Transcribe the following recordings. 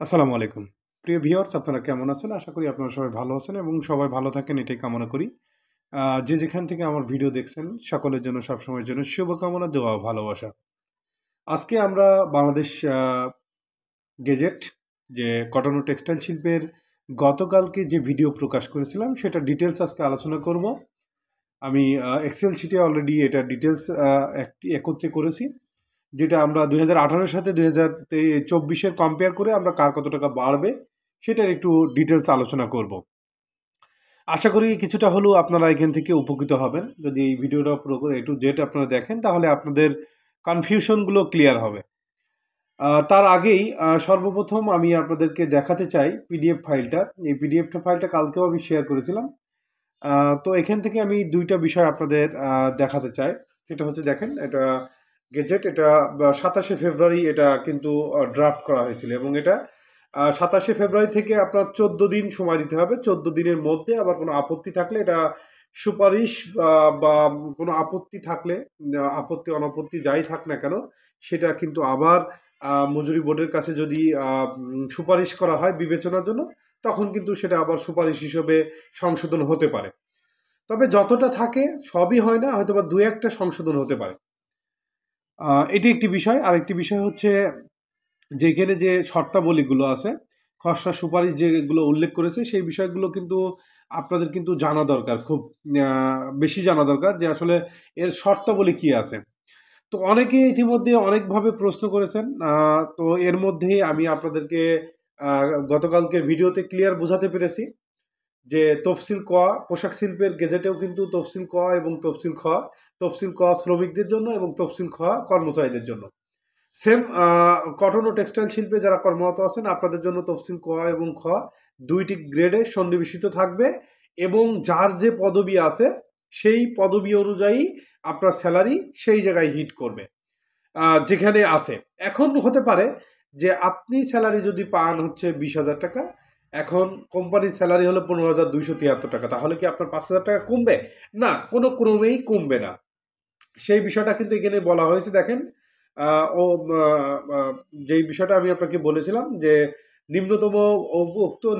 আসসালামু আলাইকুম। প্রিয় ভিউয়ার্স, আপনারা কেমন আছেন? আশা করি আপনারা সবাই ভালো আছেন এবং সবাই ভালো থাকেন এটাই কামনা করি। যে যেখান থেকে আমার ভিডিও দেখছেন সকলের জন্য সবসময়ের জন্য শুভকামনা, দোয়া ও ভালোবাসা। আজকে আমরা বাংলাদেশ গেজেট যে কটন ও টেক্সটাইল শিল্পের গতকালকে যে ভিডিও প্রকাশ করেছিলাম সেটা ডিটেলস আজকে আলোচনা করব। আমি এক্সেল শিটে অলরেডি এটা ডিটেলস একত্রে করেছি, যেটা আমরা 2018-এর সাথে 2024-এর কম্পেয়ার করে আমরা কার কত টাকা বাড়বে সেটার একটু ডিটেলস আলোচনা করব। আশা করি কিছুটা হলেও আপনারা এখান থেকে উপকৃত হবেন। যদি এই ভিডিওটা পুরো এ টু জেড আপনারা দেখেন তাহলে আপনাদের কনফিউশনগুলো ক্লিয়ার হবে। তার আগেই সর্বপ্রথম আমি আপনাদেরকে দেখাতে চাই পিডিএফ ফাইলটা। এই পিডিএফ ফাইলটা কালকেও আমি শেয়ার করেছিলাম। তো এখান থেকে আমি দুইটা বিষয় আপনাদের দেখাতে চাই। সেটা হচ্ছে, দেখেন, এটা গেজেট, এটা 27শে ফেব্রুয়ারি এটা কিন্তু ড্রাফট করা হয়েছিল এবং এটা 27শে ফেব্রুয়ারি থেকে আপনার 14 দিন সময় দিতে হবে। 14 দিনের মধ্যে আবার কোনো আপত্তি থাকলে এটা সুপারিশ বা কোনো আপত্তি থাকলে, আপত্তি অনাপত্তি যাই থাক না কেন, সেটা কিন্তু আবার মজুরি বোর্ডের কাছে যদি সুপারিশ করা হয় বিবেচনার জন্য, তখন কিন্তু সেটা আবার সুপারিশ হিসেবে সংশোধন হতে পারে। তবে যতটা থাকে সবই হয় না, হয়তো বা দু একটা সংশোধন হতে পারে। এটি একটি বিষয়। আরেকটি বিষয় হচ্ছে, যেখানে যে শর্তাবলীগুলো আছে, খসড়া সুপারিশ যেগুলো উল্লেখ করেছে, সেই বিষয়গুলো কিন্তু আপনাদের কিন্তু জানা দরকার, খুব বেশি জানা দরকার, যে আসলে এর শর্তাবলী কি আছে। তো অনেকে ইতিমধ্যে অনেকভাবে প্রশ্ন করেছেন। তো এর মধ্যেই আমি আপনাদেরকে গতকালকের ভিডিওতে ক্লিয়ার বোঝাতে পেরেছি যে তফসিল ক পোশাক শিল্পের গেজেটেও কিন্তু তফসিল ক এবং তফসিল খ, তফসিল ক শ্রমিকদের জন্য এবং তফসিল খ কর্মচারীদের জন্য। সেম কটন ও টেক্সটাইল শিল্পে যারা কর্মরত আছেন আপনাদের জন্য তফসিল ক এবং খ দুইটি গ্রেডে সন্নিবেশিত থাকবে এবং যার যে পদবি আছে সেই পদবি অনুযায়ী আপনার স্যালারি সেই জায়গায় হিট করবে যেখানে আছে। এখন হতে পারে যে আপনি স্যালারি যদি পান হচ্ছে 20,000 টাকা, এখন কোম্পানির স্যালারি হলো 15,273 টাকা, তাহলে কি আপনার 5,000 টাকা কমবে? না, কোনো ক্রমেই কমবে না। সেই বিষয়টা কিন্তু এখানে বলা হয়েছে। দেখেন, যেই বিষয়টা আমি আপনাকে বলেছিলাম যে নিম্নতম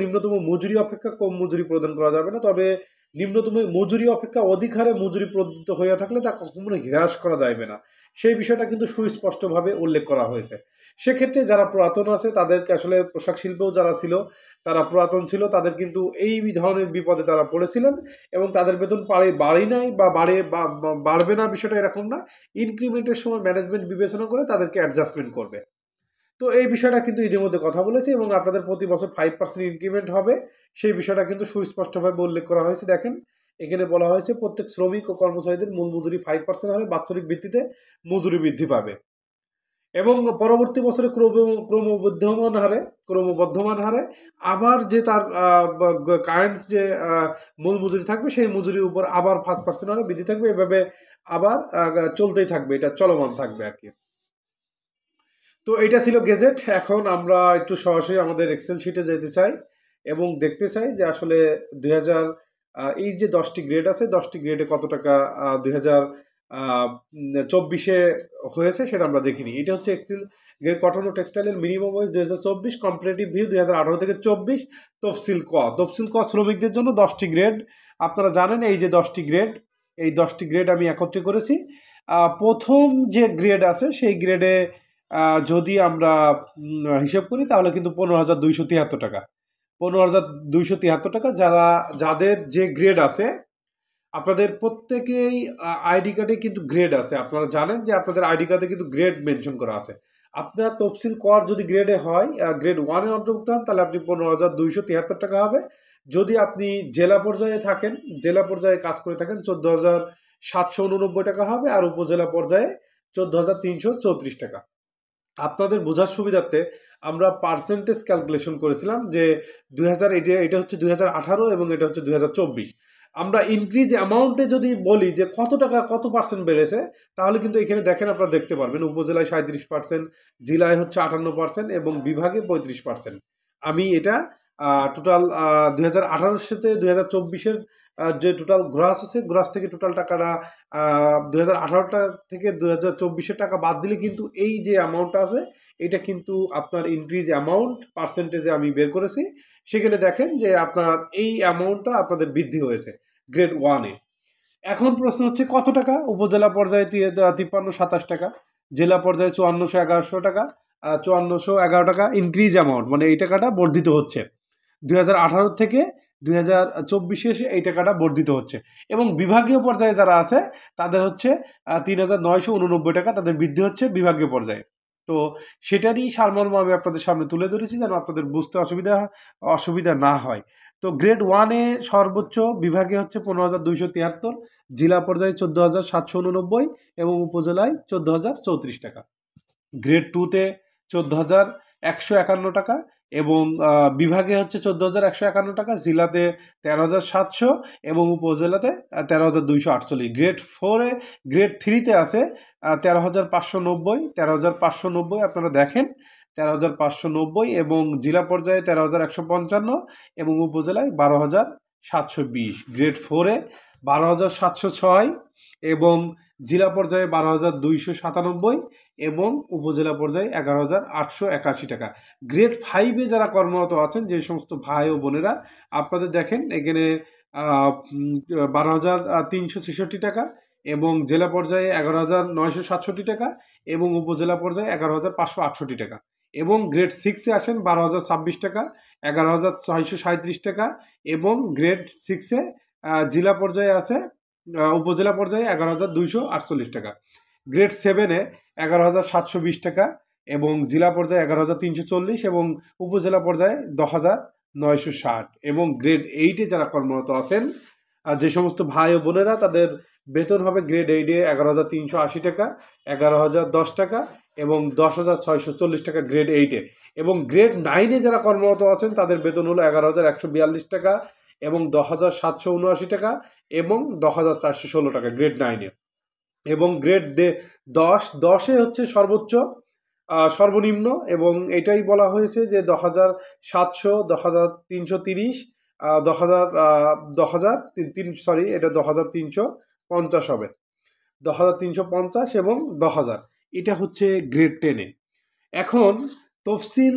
নিম্নতম মজুরি অপেক্ষা কম মজুরি প্রদান করা যাবে না, তবে নিম্নতম মজুরি অপেক্ষা অধিক হারে মজুরি প্রদত্ত হয়ে থাকলে তা কখনো হ্রাস করা যাবে না। সেই বিষয়টা কিন্তু সুস্পষ্টভাবে উল্লেখ করা হয়েছে। সেক্ষেত্রে যারা পুরাতন আছে তাদেরকে, আসলে পোশাক শিল্পেও যারা ছিল তারা পুরাতন ছিল, তাদের কিন্তু এই ধরনের বিপদে তারা পড়েছিলেন এবং তাদের বেতন বাড়ি নাই বা বাড়বে না, বিষয়টা এরকম না। ইনক্রিমেন্টের সময় ম্যানেজমেন্ট বিবেচনা করে তাদেরকে অ্যাডজাস্টমেন্ট করবে। তো এই বিষয়টা কিন্তু ইতিমধ্যে কথা বলেছি এবং আপনাদের প্রতি বছর 5% ইনক্রিমেন্ট হবে, সেই বিষয়টা কিন্তু সুস্পষ্টভাবে উল্লেখ করা হয়েছে। দেখেন, এখানে বলা হয়েছে প্রত্যেক শ্রমিক ও কর্মচারীদের মূল মজুরি 5% হারে বাৎসরিক ভিত্তিতে মজুরি বৃদ্ধি পাবে এবং পরবর্তী বছরে ক্রমবর্ধমান হারে আবার যে তার কারেন্ট যে মূল মজুরি থাকবে সেই মজুরির উপর আবার 5% হারে বৃদ্ধি থাকবে। এভাবে আবার চলতেই থাকবে, এটা চলমান থাকবে আর কি। তো এটা ছিল গেজেট। এখন আমরা একটু সরাসরি আমাদের এক্সেল শিটে যেতে চাই এবং দেখতে চাই যে আসলে 2000 এই যে 10টি গ্রেড আছে, 10টি গ্রেডে কত টাকা 2024-এ হয়েছে সেটা আমরা দেখিনি। এটা হচ্ছে এক্সেল গ্রেড কটন ও টেক্সটাইলের মিনিমাম ওয়েজ 2024, কম্পারেটিভ ভিউ 2018 থেকে 24, তফসিল ক শ্রমিকদের জন্য 10টি গ্রেড। আপনারা জানেন এই যে 10টি গ্রেড, এই 10টি গ্রেড আমি একত্রে করেছি। প্রথম যে গ্রেড আছে সেই গ্রেডে যদি আমরা হিসেব করি তাহলে কিন্তু 15,273 টাকা, 15,273 টাকা। যাদের যে গ্রেড আছে, আপনাদের প্রত্যেকেই আইডি কার্ডে কিন্তু গ্রেড আছে। আপনারা জানেন যে আপনাদের আইডি কার্ডে কিন্তু গ্রেড মেনশন করা আছে। আপনার তফসিল কর যদি গ্রেডে হয়, গ্রেড 1-এ অন্তর্ভুক্ত হন, তাহলে আপনি 15,273 টাকা হবে। যদি আপনি জেলা পর্যায়ে থাকেন, জেলা পর্যায়ে কাজ করে থাকেন, 14,789 টাকা হবে, আর উপজেলা পর্যায়ে 14,334 টাকা। আপনাদের বোঝার সুবিধার্থে আমরা পার্সেন্টেজ ক্যালকুলেশন করেছিলাম যে 2000, এটা হচ্ছে 2018 এবং এটা হচ্ছে 2024। আমরা ইনক্রিজ অ্যামাউন্টে যদি বলি যে কত টাকা কত পার্সেন্ট বেড়েছে, তাহলে কিন্তু এখানে দেখেন, আপনারা দেখতে পারবেন উপজেলায় 37%, জেলায় হচ্ছে 58% এবং বিভাগে 35%। আমি এটা টোটাল 2018-এর সাথে 2024-এর যে টোটাল গ্রাস আছে, গ্রাস থেকে টোটাল টাকাটা 2018 থেকে 2024-এর টাকা বাদ দিলে কিন্তু এই যে অ্যামাউন্টটা আছে এটা কিন্তু আপনার ইনক্রিজ অ্যামাউন্ট পার্সেন্টেজে আমি বের করেছি। সেখানে দেখেন যে আপনার এই অ্যামাউন্টটা আপনাদের বৃদ্ধি হয়েছে গ্রেড 1-এ। এখন প্রশ্ন হচ্ছে কত টাকা? উপজেলা পর্যায়ে 5327 টাকা, জেলা পর্যায়ে 5411 টাকা, 5411 টাকা ইনক্রিজ অ্যামাউন্ট, মানে এই টাকাটা বর্ধিত হচ্ছে 2018 থেকে 2024 এসে এই টাকাটা বর্ধিত হচ্ছে। এবং বিভাগীয় পর্যায়ে যারা আছে তাদের হচ্ছে 3989 টাকা, তাদের বৃদ্ধি হচ্ছে বিভাগীয় পর্যায়ে। তো সেটারই সারমর্ম আমি আপনাদের সামনে তুলে ধরেছি যেন আপনাদের বুঝতে অসুবিধা না হয়। তো গ্রেড 1-এ সর্বোচ্চ বিভাগে হচ্ছে 15,273, জেলা পর্যায়ে 14,789 এবং উপজেলায় 14,034 টাকা। গ্রেড 2-তে 14,151 টাকা এবং বিভাগে হচ্ছে 14,151 টাকা, জেলাতে 13,700 এবং উপজেলাতে 13,248। গ্রেড 3-তে আছে 13,590, 13,590 আপনারা দেখেন 13,590 এবং জেলা পর্যায়ে 13,155 এবং উপজেলায় 12,720। গ্রেড 4-এ 12,706 এবং জেলা পর্যায়ে 12,297 এবং উপজেলা পর্যায়ে 11,881 টাকা। গ্রেড 5-এ যারা কর্মরত আছেন যে সমস্ত ভাই ও বোনেরা, আপনাদের দেখেন এখানে 12,366 টাকা এবং জেলা পর্যায়ে 11,967 টাকা এবং উপজেলা পর্যায়ে 11,568 টাকা। এবং গ্রেড 6-এ আসেন 12,026 টাকা, 11,637 টাকা এবং গ্রেড 6-এ জেলা পর্যায়ে আছে উপজেলা পর্যায়ে 11,248 টাকা। গ্রেড 7-এ 11,720 টাকা এবং জেলা পর্যায়ে 11,340 এবং উপজেলা পর্যায়ে 10,960। এবং গ্রেড 8-এ যারা কর্মরত আছেন যে সমস্ত ভাই ও বোনেরা, তাদের বেতন হবে গ্রেড 8-এ 11,380 টাকা, 11,010 টাকা এবং 10,640 টাকা গ্রেড 8-এ। এবং গ্রেড 9-এ যারা কর্মরত আছেন তাদের বেতন হলো 11,142 টাকা এবং 10,779 টাকা এবং 10,416 টাকা গ্রেড 9-এ। এবং গ্রেড 10-এ হচ্ছে সর্বনিম্ন এবং এটাই বলা হয়েছে যে 10,700, 10,330, 10,350 হবে, 10,350 এবং 10,000। এটা হচ্ছে গ্রেড 10-এ। এখন তফসিল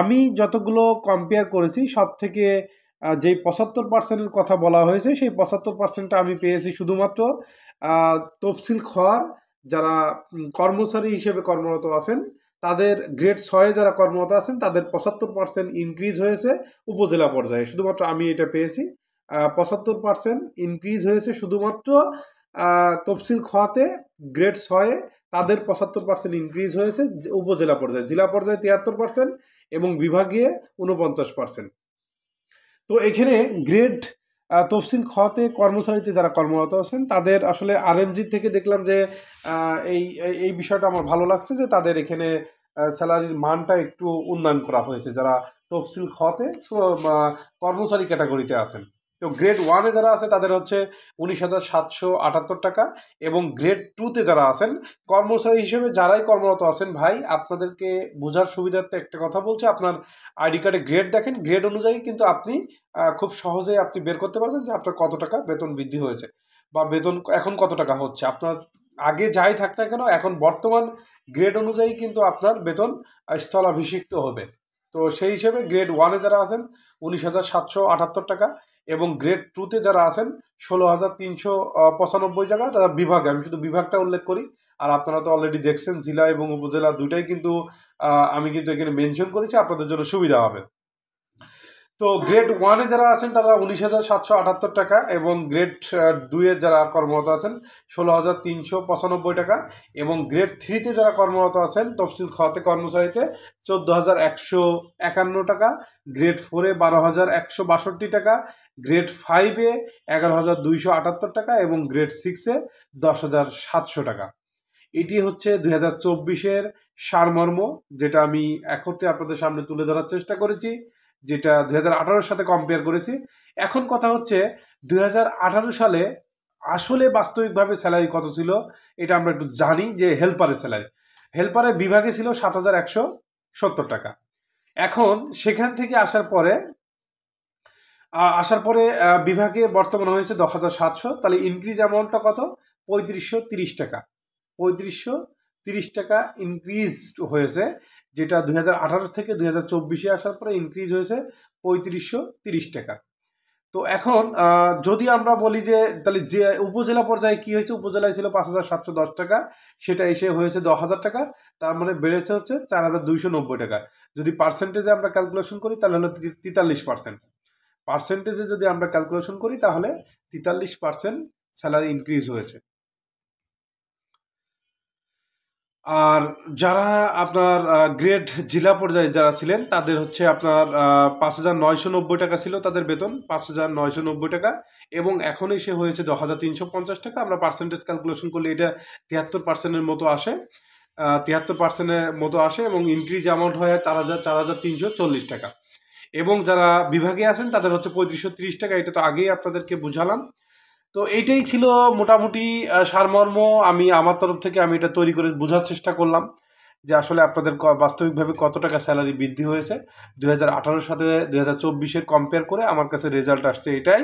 আমি যতগুলো কম্পেয়ার করেছি সব থেকে যেই 75%-এর কথা বলা হয়েছে সেই 75%টা আমি পেয়েছি শুধুমাত্র তফসিল খোয়ার যারা কর্মচারী হিসেবে কর্মরত আছেন তাদের গ্রেড 6-এ যারা কর্মরত আছেন তাদের 75% ইনক্রিজ হয়েছে উপজেলা পর্যায়ে। শুধুমাত্র আমি এটা পেয়েছি 75% ইনক্রিজ হয়েছে শুধুমাত্র তফসিল খোয়াতে। গ্রেড 6-এ তাদের 75% ইনক্রিজ হয়েছে উপজেলা পর্যায়ে, জেলা পর্যায়ে 73% এবং বিভাগীয় 49%। তো এখানে গ্রেড তফসিল খতে কর্মচারীতে যারা কর্মরত আছেন তাদের আসলে আরএমজি থেকে দেখলাম যে এই এই বিষয়টা আমার ভালো লাগছে যে তাদের এখানে স্যালারির মানটা একটু উন্নয়ন করা হয়েছে যারা তফসিল খতে কর্মচারী ক্যাটাগরিতে আছেন। তো গ্রেড 1-এ যারা আছে তাদের হচ্ছে 19,778 টাকা এবং গ্রেড 2-তে যারা আছেন কর্মচারী হিসেবে যারাই কর্মরত আছেন ভাই, আপনাদেরকে বোঝার সুবিধার্থে একটা কথা বলছি, আপনার আইডি কার্ডে গ্রেড দেখেন, গ্রেড অনুযায়ী কিন্তু আপনি খুব সহজেই আপনি বের করতে পারবেন যে আপনার কত টাকা বেতন বৃদ্ধি হয়েছে বা বেতন এখন কত টাকা হচ্ছে। আপনার আগে যাই থাক না কেন এখন বর্তমান গ্রেড অনুযায়ী কিন্তু আপনার বেতন স্থলাভিষিক্ত হবে। তো সেই হিসেবে গ্রেড 1-এ যারা আছেন 19,778 টাকা এবং গ্রেড 2-তে যারা আছেন 16,395 টাকা। তারা বিভাগে, আমি শুধু বিভাগটা উল্লেখ করি, আর আপনারা তো অলরেডি দেখছেন জেলা এবং উপজেলা দুটাই কিন্তু আমি কিন্তু এখানে মেনশন করেছি আপনাদের জন্য সুবিধা হবে। তো গ্রেড 1-এ যারা আছেন তারা 19,778 টাকা এবং গ্রেড 2-এ যারা কর্মরত আছেন 16,395 টাকা এবং গ্রেড 3-তে যারা কর্মরত আছেন তফসিল খতে কর্মচারীতে 14,151 টাকা, গ্রেড 4-এ 12,162 টাকা, গ্রেড 5-এ 11,278 টাকা এবং গ্রেড 6-এ 10,700 টাকা। এটি হচ্ছে 2024-এর সারমর্ম, যেটা আমি একত্রে আপনাদের সামনে তুলে ধরার চেষ্টা করেছি, যেটা 2018-এর সাথে কম্পেয়ার করেছি। এখন কথা হচ্ছে 2018 সালে আসলে বাস্তবিকভাবে স্যালারি কত ছিল এটা আমরা একটু জানি। যে হেল্পারের স্যালারি, হেল্পারের বিভাগে ছিল 7,170 টাকা। এখন সেখান থেকে আসার পরে বিভাগে বর্তমানে হয়েছে 10,700, তাহলে ইনক্রিজ অ্যামাউন্টটা কত? 3,530 টাকা। 3,530 টাকা ইনক্রিজ হয়েছে যেটা 2018 থেকে 2024 আসার পরে ইনক্রিজ হয়েছে 3530 টাকা। তো এখন যদি আমরা বলি যে তাহলে যে উপজেলা পর্যায়ে কি হয়েছে, উপজেলায় ছিল 5710 টাকা, সেটা এসে হয়েছে 10,000 টাকা, তার মানে বেড়েছে হচ্ছে 4290 টাকা। যদি পার্সেন্টেজে আমরা ক্যালকুলেশন করি তাহলে হলো 43%। পার্সেন্টেজে যদি আমরা ক্যালকুলেশন করি তাহলে 43% স্যালারি ইনক্রিজ হয়েছে। আর যারা আপনার গ্রেড জেলা পর্যায়ে যারা ছিলেন তাদের হচ্ছে আপনার 5,990 টাকা ছিল তাদের বেতন, 5,990 টাকা, এবং এখন এসে হয়েছে 10,350 টাকা। আমরা পার্সেন্টেজ ক্যালকুলেশন করলে এটা 73%-এর মতো আসে, 73%-এর মতো আসে, এবং ইনক্রিজ অ্যামাউন্ট হয় 4,340 টাকা। এবং যারা বিভাগে আছেন তাদের হচ্ছে 3530 টাকা। এটা তো আগেই আপনাদেরকে বুঝালাম। তো এইটাই ছিল মোটামুটি সারমর্ম। আমি আমার তরফ থেকে আমি এটা তৈরি করে বোঝার চেষ্টা করলাম যে আসলে আপনাদের বাস্তবিকভাবে কত টাকা স্যালারি বৃদ্ধি হয়েছে 2018 সাথে 2024-এর কম্পেয়ার করে। আমার কাছে রেজাল্ট আসছে এটাই,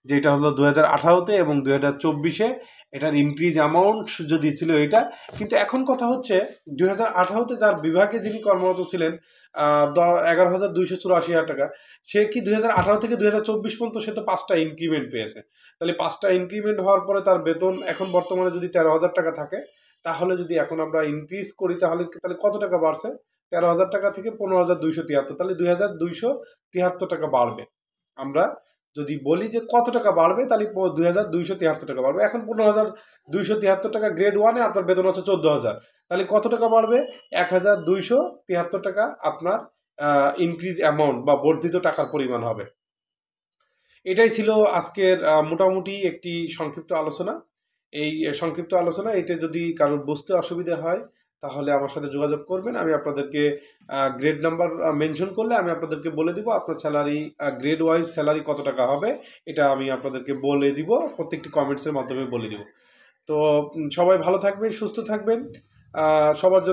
যে এটা হলো 2018-তে এবং 2024-এ এটার ইনক্রিজ অ্যামাউন্ট যদি ছিল এটা। কিন্তু এখন কথা হচ্ছে 2018-তে যার বিভাগে যিনি কর্মরত ছিলেন 11,284 টাকা, সে কি 2018 থেকে 2024 পর্যন্ত সে তো 5টা ইনক্রিমেন্ট পেয়েছে। তাহলে 5টা ইনক্রিমেন্ট হওয়ার পরে তার বেতন এখন বর্তমানে যদি 13,000 টাকা থাকে, তাহলে যদি এখন আমরা ইনক্রিজ করি তাহলে কত টাকা বাড়ছে? 13,000 টাকা থেকে 15,273, তাহলে 2,273 টাকা বাড়বে। আমরা যদি বলি যে কত টাকা বাড়বে, তাহলে 2,273 টাকা বাড়বে। এখন 15,273 টাকা গ্রেড 1-এ আপনার বেতন হচ্ছে 14,000, তাহলে কত টাকা বাড়বে? 1,273 টাকা আপনার ইনক্রিজ অ্যামাউন্ট বা বর্ধিত টাকার পরিমাণ হবে। এটাই ছিল আজকের মোটামুটি একটি সংক্ষিপ্ত আলোচনা। এই সংক্ষিপ্ত আলোচনা এটা যদি কারোর বুঝতে অসুবিধা হয় তাহলে আমার সাথে যোগাযোগ করবেন। আমি আপনাদেরকে গ্রেড নাম্বার মেনশন করলে আমি আপনাদেরকে বলে দিব আপনার স্যালারি গ্রেড ওয়াইজ স্যালারি কত টাকা হবে, এটা আমি আপনাদেরকে বলে দিব, প্রত্যেকটি কমেন্টসের মাধ্যমে বলে দিব। তো সবাই ভালো থাকবেন, সুস্থ থাকবেন, সবার জন্য